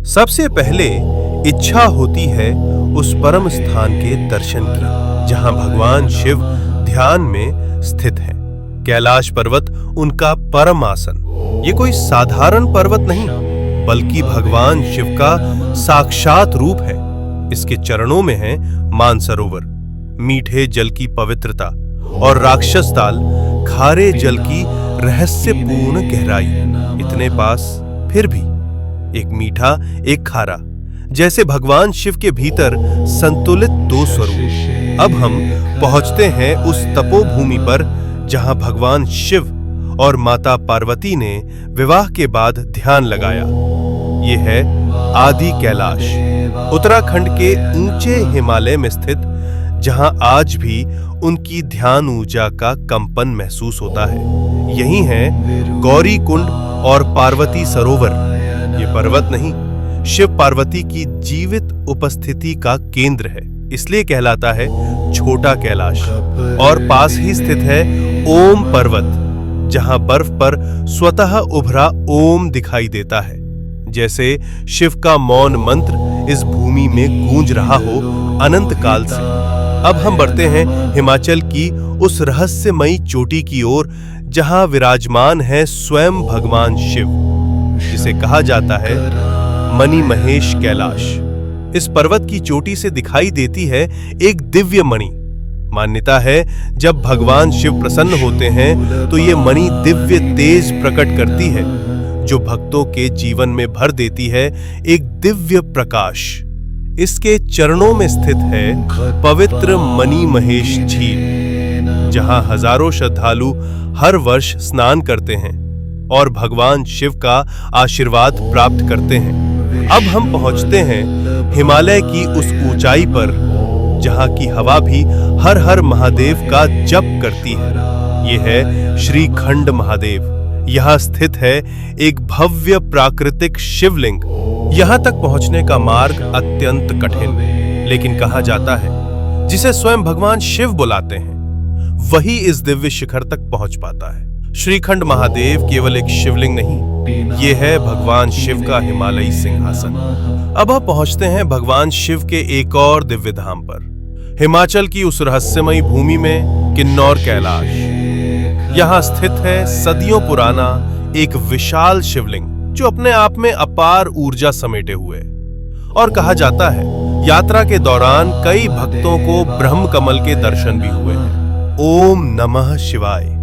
सबसे पहले इच्छा होती है उस परम स्थान के दर्शन की जहां भगवान शिव ध्यान में स्थित है। कैलाश पर्वत उनका परम आसन। ये कोई साधारण पर्वत नहीं बल्कि भगवान शिव का साक्षात रूप है। इसके चरणों में है मानसरोवर, मीठे जल की पवित्रता, और राक्षस ताल, खारे जल की रहस्यपूर्ण गहराई। इतने पास फिर भी एक मीठा एक खारा, जैसे भगवान शिव के भीतर संतुलित दो स्वरूप। अब हम पहुंचते हैं उस तपोभूमि पर जहां भगवान शिव और माता पार्वती ने विवाह के बाद ध्यान लगाया। ये है आदि कैलाश, उत्तराखंड के ऊंचे हिमालय में स्थित, जहां आज भी उनकी ध्यान ऊर्जा का कंपन महसूस होता है। यही है गौरी कुंड और पार्वती सरोवर। ये पर्वत नहीं, शिव पार्वती की जीवित उपस्थिति का केंद्र है, इसलिए कहलाता है छोटा कैलाश। और पास ही स्थित है ओम पर्वत, जहां बर्फ पर स्वतः उभरा ओम दिखाई देता है, जैसे शिव का मौन मंत्र इस भूमि में गूंज रहा हो अनंत काल से। अब हम बढ़ते हैं हिमाचल की उस रहस्यमयी चोटी की ओर जहां विराजमान है स्वयं भगवान शिव, जिसे कहा जाता है मणि महेश कैलाश। इस पर्वत की चोटी से दिखाई देती है एक दिव्य मणि। मान्यता है जब भगवान शिव प्रसन्न होते हैं तो ये मणि दिव्य तेज प्रकट करती है, जो भक्तों के जीवन में भर देती है एक दिव्य प्रकाश। इसके चरणों में स्थित है पवित्र मणि महेश झील, जहां हजारों श्रद्धालु हर वर्ष स्नान करते हैं और भगवान शिव का आशीर्वाद प्राप्त करते हैं। अब हम पहुंचते हैं हिमालय की उस ऊंचाई पर जहां की हवा भी हर हर महादेव का जप करती है। यह है श्रीखंड महादेव। यहाँ स्थित है एक भव्य प्राकृतिक शिवलिंग। यहाँ तक पहुंचने का मार्ग अत्यंत कठिन, लेकिन कहा जाता है जिसे स्वयं भगवान शिव बुलाते हैं वही इस दिव्य शिखर तक पहुंच पाता है। श्रीखंड महादेव केवल एक शिवलिंग नहीं, ये है भगवान शिव का हिमालयी सिंहासन। अब हम पहुंचते हैं भगवान शिव के एक और दिव्य धाम पर, हिमाचल की उस रहस्यमयी भूमि में किन्नौर कैलाश। यहाँ स्थित है सदियों पुराना एक विशाल शिवलिंग, जो अपने आप में अपार ऊर्जा समेटे हुए। और कहा जाता है यात्रा के दौरान कई भक्तों को ब्रह्म कमल के दर्शन भी हुए हैं। ओम नमः शिवाय।